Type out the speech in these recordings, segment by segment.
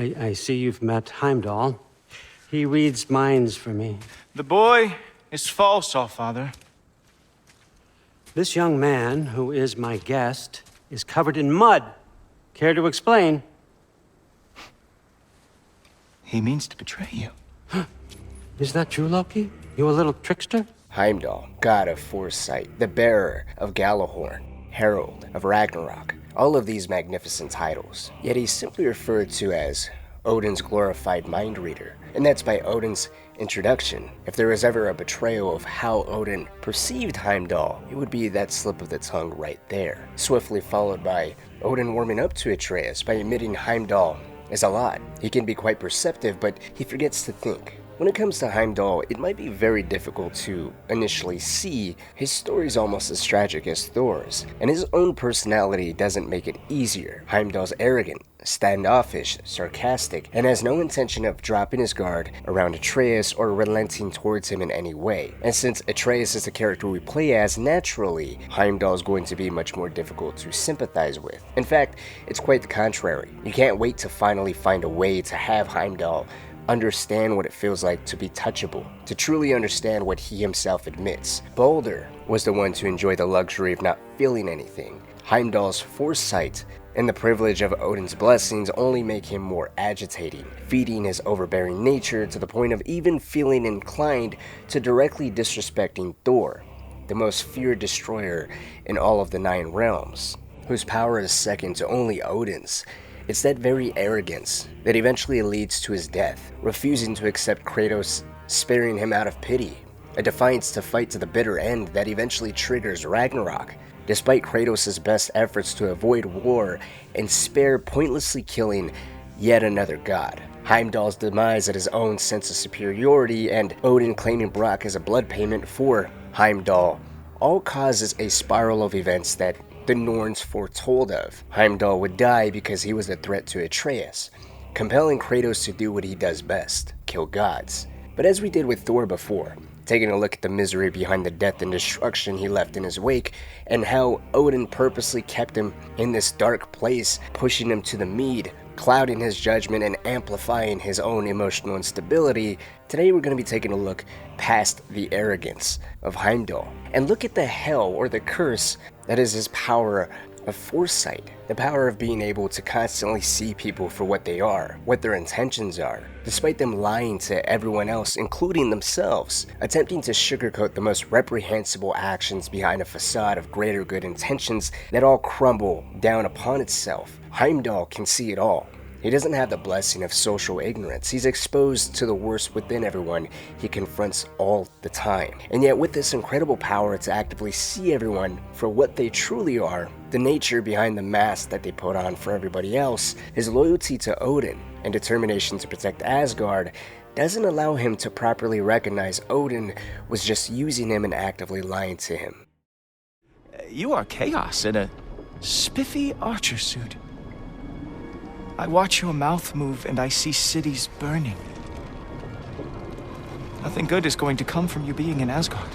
I see you've met Heimdall. He reads minds for me. The boy is false, Allfather. This young man, who is my guest, is covered in mud. Care to explain? He means to betray you. Is that true, Loki? You a little trickster? Heimdall, god of Foresight, the bearer of Gjallarhorn, herald of Ragnarok, all of these magnificent titles. Yet he's simply referred to as Odin's glorified mind reader, and that's by Odin's introduction. If there was ever a betrayal of how Odin perceived Heimdall, it would be that slip of the tongue right there, swiftly followed by Odin warming up to Atreus by admitting Heimdall is a lot. He can be quite perceptive, but he forgets to think. When it comes to Heimdall, it might be very difficult to initially see. His story is almost as tragic as Thor's, and his own personality doesn't make it easier. Heimdall's arrogant, standoffish, sarcastic, and has no intention of dropping his guard around Atreus or relenting towards him in any way. And since Atreus is the character we play as, naturally, Heimdall is going to be much more difficult to sympathize with. In fact, it's quite the contrary. You can't wait to finally find a way to have Heimdall understand what it feels like to be touchable, to truly understand what he himself admits. Baldur was the one to enjoy the luxury of not feeling anything. Heimdall's foresight and the privilege of Odin's blessings only make him more agitating, feeding his overbearing nature to the point of even feeling inclined to directly disrespecting Thor, the most feared destroyer in all of the 9 realms, whose power is second to only Odin's. It's that very arrogance that eventually leads to his death, refusing to accept Kratos sparing him out of pity, a defiance to fight to the bitter end that eventually triggers Ragnarok, despite Kratos' best efforts to avoid war and spare pointlessly killing yet another god. Heimdall's demise at his own sense of superiority and Odin claiming Brock as a blood payment for Heimdall all causes a spiral of events that the Norns foretold of. Heimdall would die because he was a threat to Atreus, compelling Kratos to do what he does best, kill gods. But as we did with Thor before, taking a look at the misery behind the death and destruction he left in his wake, and how Odin purposely kept him in this dark place, pushing him to the mead, clouding his judgment and amplifying his own emotional instability, today we're going to be taking a look past the arrogance of Heimdall and look at the hell or the curse that is his power of foresight, the power of being able to constantly see people for what they are, what their intentions are, despite them lying to everyone else, including themselves, attempting to sugarcoat the most reprehensible actions behind a facade of greater good intentions that all crumble down upon itself. Heimdall can see it all. He doesn't have the blessing of social ignorance. He's exposed to the worst within everyone he confronts all the time. And yet with this incredible power to actively see everyone for what they truly are, the nature behind the mask that they put on for everybody else, his loyalty to Odin and determination to protect Asgard doesn't allow him to properly recognize Odin was just using him and actively lying to him. You are chaos in a spiffy archer suit. I watch your mouth move and I see cities burning. Nothing good is going to come from you being in Asgard.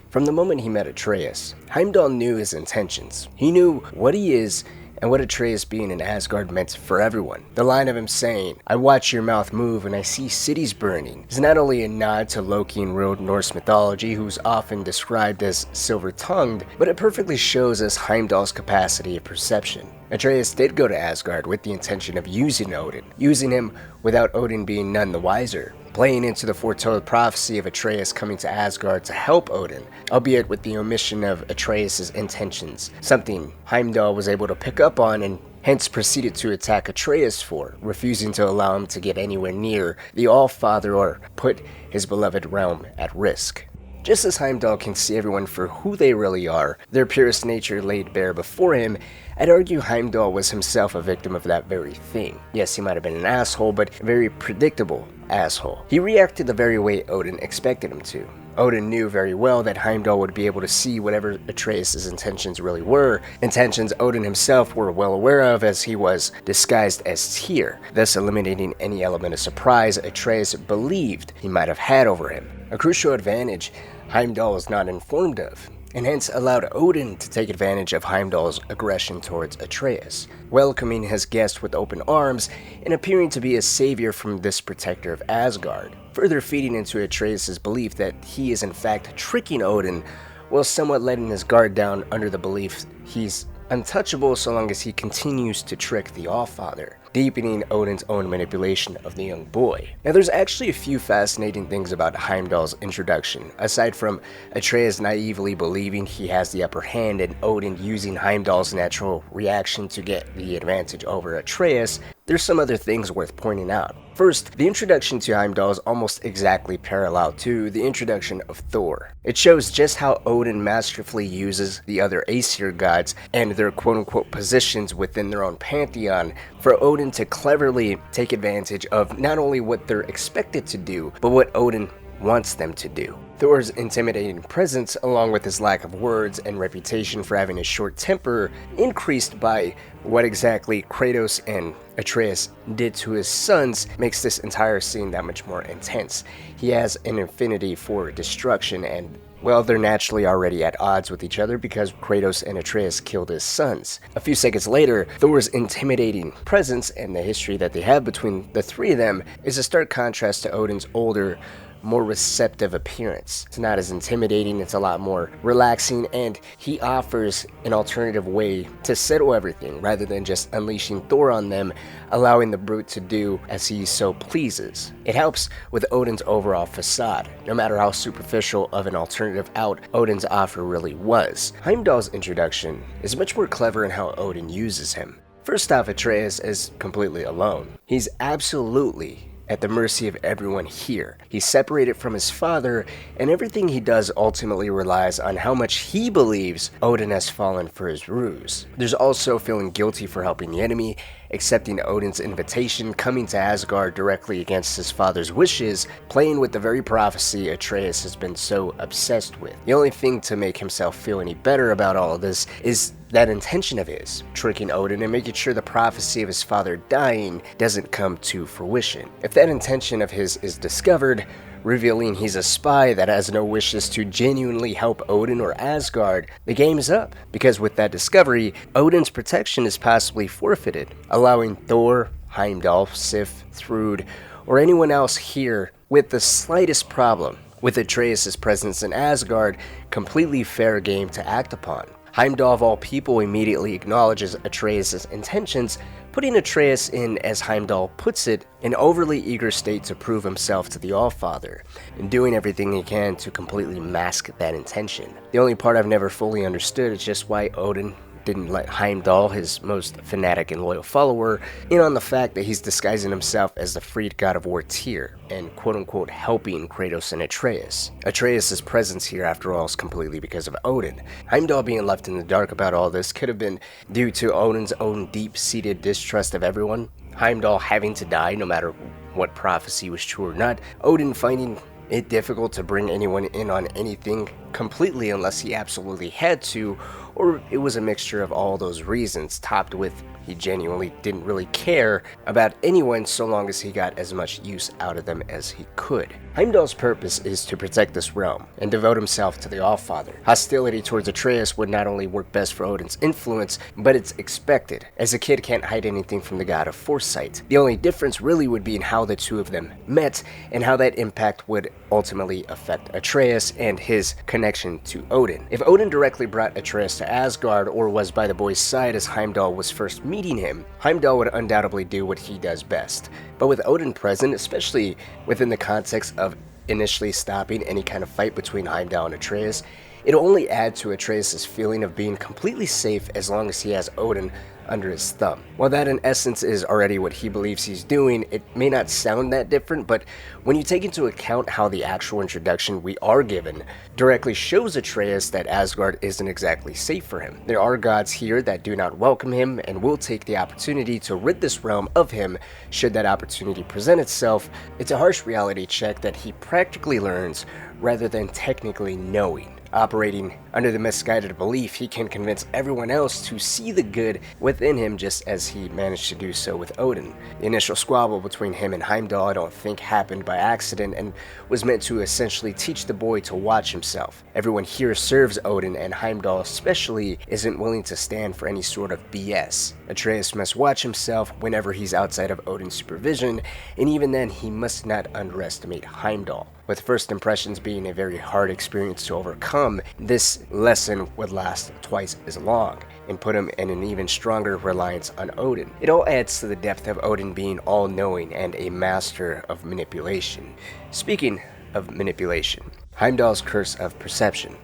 From the moment he met Atreus, Heimdall knew his intentions. He knew what he is and what Atreus being in Asgard meant for everyone. The line of him saying, "I watch your mouth move and I see cities burning," is not only a nod to Loki in real Norse mythology, who's often described as silver-tongued, but it perfectly shows us Heimdall's capacity of perception. Atreus did go to Asgard with the intention of using Odin, using him without Odin being none the wiser, playing into the foretold prophecy of Atreus coming to Asgard to help Odin, albeit with the omission of Atreus' intentions, something Heimdall was able to pick up on and hence proceeded to attack Atreus for, refusing to allow him to get anywhere near the All-Father or put his beloved realm at risk. Just as Heimdall can see everyone for who they really are, their purest nature laid bare before him, I'd argue Heimdall was himself a victim of that very thing. Yes, he might have been an asshole, but a very predictable asshole. He reacted the very way Odin expected him to. Odin knew very well that Heimdall would be able to see whatever Atreus' intentions really were, intentions Odin himself were well aware of as he was disguised as Tyr, thus eliminating any element of surprise Atreus believed he might have had over him. A crucial advantage Heimdall was not informed of, and hence allowed Odin to take advantage of Heimdall's aggression towards Atreus, welcoming his guest with open arms and appearing to be a savior from this protector of Asgard, further feeding into Atreus' belief that he is in fact tricking Odin while somewhat letting his guard down under the belief he's untouchable so long as he continues to trick the Allfather, deepening Odin's own manipulation of the young boy. Now there's actually a few fascinating things about Heimdall's introduction, aside from Atreus naively believing he has the upper hand and Odin using Heimdall's natural reaction to get the advantage over Atreus. There's some other things worth pointing out. First, the introduction to Heimdall is almost exactly parallel to the introduction of Thor. It shows just how Odin masterfully uses the other Aesir gods and their quote-unquote positions within their own pantheon for Odin to cleverly take advantage of not only what they're expected to do, but what Odin wants them to do. Thor's intimidating presence, along with his lack of words and reputation for having a short temper, increased by what exactly Kratos and Atreus did to his sons, makes this entire scene that much more intense. He has an affinity for destruction, and well, they're naturally already at odds with each other because Kratos and Atreus killed his sons. A few seconds later, Thor's intimidating presence and the history that they have between the three of them is a stark contrast to Odin's older, more receptive appearance. It's not as intimidating, it's a lot more relaxing, and he offers an alternative way to settle everything rather than just unleashing Thor on them, allowing the brute to do as he so pleases. It helps with Odin's overall facade, no matter how superficial of an alternative out Odin's offer really was. Heimdall's introduction is much more clever in how Odin uses him. First off, Atreus is completely alone. He's absolutely at the mercy of everyone here. He's separated from his father, and everything he does ultimately relies on how much he believes Odin has fallen for his ruse. There's also feeling guilty for helping the enemy, accepting Odin's invitation, coming to Asgard directly against his father's wishes, playing with the very prophecy Atreus has been so obsessed with. The only thing to make himself feel any better about all of this is that intention of his, tricking Odin and making sure the prophecy of his father dying doesn't come to fruition. If that intention of his is discovered, revealing he's a spy that has no wishes to genuinely help Odin or Asgard, the game is up, because with that discovery, Odin's protection is possibly forfeited, allowing Thor, Heimdall, Sif, Thrud, or anyone else here with the slightest problem with Atreus' presence in Asgard completely fair game to act upon. Heimdall of all people immediately acknowledges Atreus' intentions, putting Atreus in, as Heimdall puts it, an overly eager state to prove himself to the Allfather, and doing everything he can to completely mask that intention. The only part I've never fully understood is just why Odin didn't let Heimdall, his most fanatic and loyal follower, in on the fact that he's disguising himself as the freed God of War Tyr, and quote-unquote helping Kratos and Atreus. Atreus' presence here, after all, is completely because of Odin. Heimdall being left in the dark about all this could have been due to Odin's own deep-seated distrust of everyone, Heimdall having to die no matter what prophecy was true or not, Odin finding it difficult to bring anyone in on anything completely unless he absolutely had to, or it was a mixture of all those reasons, topped with he genuinely didn't really care about anyone so long as he got as much use out of them as he could. Heimdall's purpose is to protect this realm and devote himself to the Allfather. Hostility towards Atreus would not only work best for Odin's influence, but it's expected, as a kid can't hide anything from the God of Foresight. The only difference really would be in how the two of them met and how that impact would ultimately affect Atreus and his connection to Odin. If Odin directly brought Atreus to Asgard or was by the boy's side as Heimdall was first meeting him, Heimdall would undoubtedly do what he does best. But with Odin present, especially within the context of initially stopping any kind of fight between Heimdall and Atreus, it'll only add to Atreus' feeling of being completely safe as long as he has Odin under his thumb. While that in essence is already what he believes he's doing, it may not sound that different, but when you take into account how the actual introduction we are given directly shows Atreus that Asgard isn't exactly safe for him. There are gods here that do not welcome him and will take the opportunity to rid this realm of him should that opportunity present itself. It's a harsh reality check that he practically learns rather than technically knowing. operating under the misguided belief he can convince everyone else to see the good within him, just as he managed to do so with Odin. The initial squabble between him and Heimdall I don't think happened by accident and was meant to essentially teach the boy to watch himself. Everyone here serves Odin, and Heimdall especially isn't willing to stand for any sort of BS. Atreus must watch himself whenever he's outside of Odin's supervision, and even then he must not underestimate Heimdall. With first impressions being a very hard experience to overcome, this lesson would last twice as long and put him in an even stronger reliance on Odin. It all adds to the depth of Odin being all-knowing and a master of manipulation. Speaking of manipulation, Heimdall's curse of perception,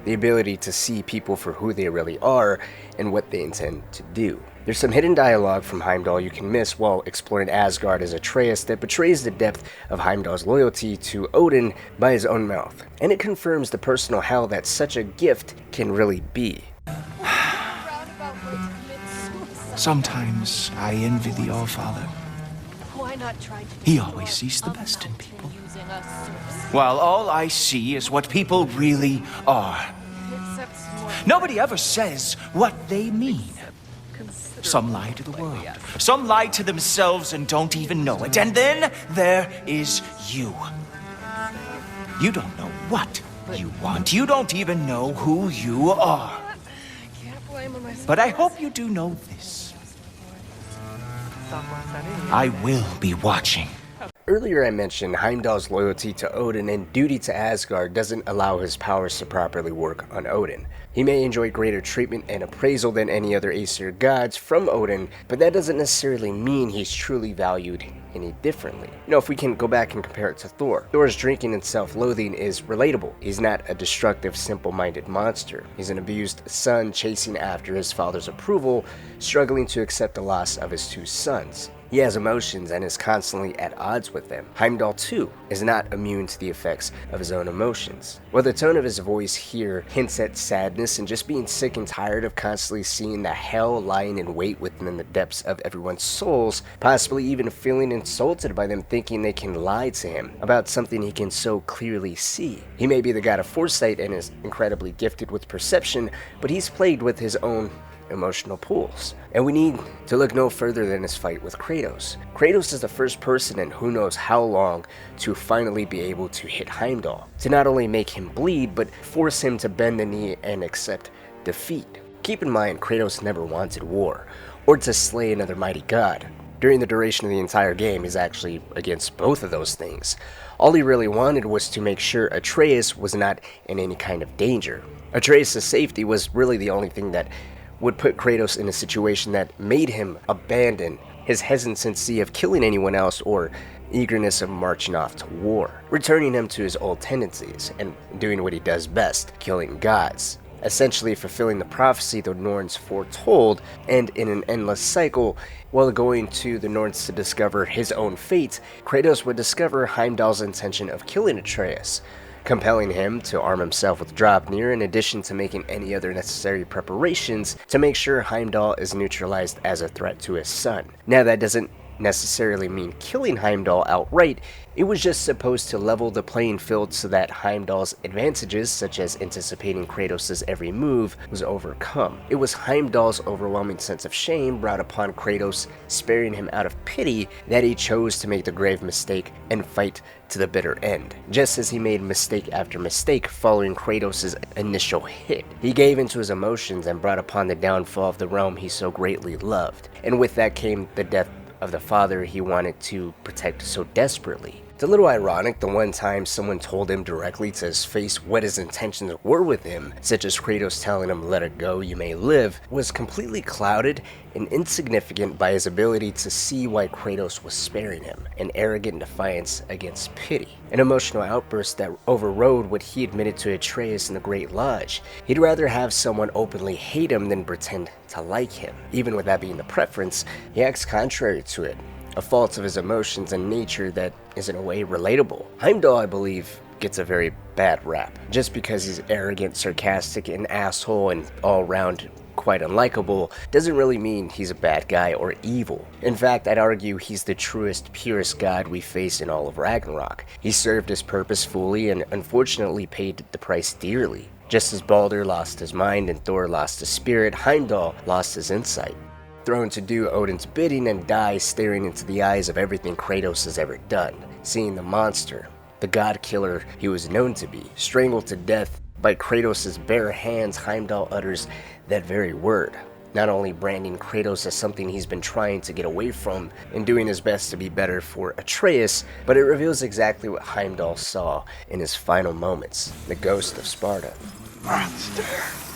the ability to see people for who they really are and what they intend to do. There's some hidden dialogue from Heimdall you can miss while exploring Asgard as Atreus that betrays the depth of Heimdall's loyalty to Odin by his own mouth, and it confirms the personal hell that such a gift can really be. Sometimes I envy the Allfather. Why not try to He always sees the best in people, using us while all I see is what people really are. except more Nobody ever says what they mean. Some lie to the world. Some lie to themselves and don't even know it. And then there is you. You don't know what you want. You don't even know who you are. I can't blame him. But I hope you do know this. I will be watching. Earlier I mentioned Heimdall's loyalty to Odin and duty to Asgard doesn't allow his powers to properly work on Odin. He may enjoy greater treatment and appraisal than any other Aesir gods from Odin, but that doesn't necessarily mean he's truly valued any differently. If we can go back and compare it to Thor. Thor's drinking and self-loathing is relatable. He's not a destructive, simple-minded monster. He's an abused son chasing after his father's approval, struggling to accept the loss of his two sons. He has emotions and is constantly at odds with them. Heimdall, too, is not immune to the effects of his own emotions. While the tone of his voice here hints at sadness and just being sick and tired of constantly seeing the hell lying in wait within the depths of everyone's souls, possibly even feeling insulted by them thinking they can lie to him about something he can so clearly see. He may be the god of Foresight and is incredibly gifted with perception, but he's plagued with his own emotional pools. And we need to look no further than his fight with Kratos. Kratos is the first person in who knows how long to finally be able to hit Heimdall, to not only make him bleed, but force him to bend the knee and accept defeat. Keep in mind, Kratos never wanted war, or to slay another mighty god. During the duration of the entire game, he's actually against both of those things. All he really wanted was to make sure Atreus was not in any kind of danger. Atreus' safety was really the only thing that would put Kratos in a situation that made him abandon his hesitancy of killing anyone else or eagerness of marching off to war, returning him to his old tendencies and doing what he does best, killing gods, essentially fulfilling the prophecy the Norns foretold, and in an endless cycle, while going to the Norns to discover his own fate, Kratos would discover Heimdall's intention of killing Atreus, compelling him to arm himself with Draupnir in addition to making any other necessary preparations to make sure Heimdall is neutralized as a threat to his son. Now that doesn't necessarily mean killing Heimdall outright, it was just supposed to level the playing field so that Heimdall's advantages, such as anticipating Kratos' every move, was overcome. It was Heimdall's overwhelming sense of shame brought upon Kratos, sparing him out of pity, that he chose to make the grave mistake and fight to the bitter end. Just as he made mistake after mistake following Kratos' initial hit, he gave into his emotions and brought upon the downfall of the realm he so greatly loved. And with that came the death of the father he wanted to protect so desperately. It's a little ironic the one time someone told him directly to his face what his intentions were with him, such as Kratos telling him "let it go, you may live," was completely clouded and insignificant by his ability to see why Kratos was sparing him, an arrogant defiance against pity, an emotional outburst that overrode what he admitted to Atreus in the Great Lodge. He'd rather have someone openly hate him than pretend to like him. Even with that being the preference, he acts contrary to it, a fault of his emotions and nature that is in a way relatable. Heimdall, I believe, gets a very bad rap, just because he's arrogant, sarcastic, an asshole, and all-round quite unlikable, doesn't really mean he's a bad guy or evil. In fact, I'd argue he's the truest, purest god we face in all of Ragnarok. He served his purpose fully and unfortunately paid the price dearly. Just as Baldur lost his mind and Thor lost his spirit, Heimdall lost his insight. Thrown to do Odin's bidding and die staring into the eyes of everything Kratos has ever done, seeing the monster, the god killer he was known to be, strangled to death by Kratos' bare hands, Heimdall utters that very word, not only branding Kratos as something he's been trying to get away from and doing his best to be better for Atreus, but it reveals exactly what Heimdall saw in his final moments, the ghost of Sparta. Monster.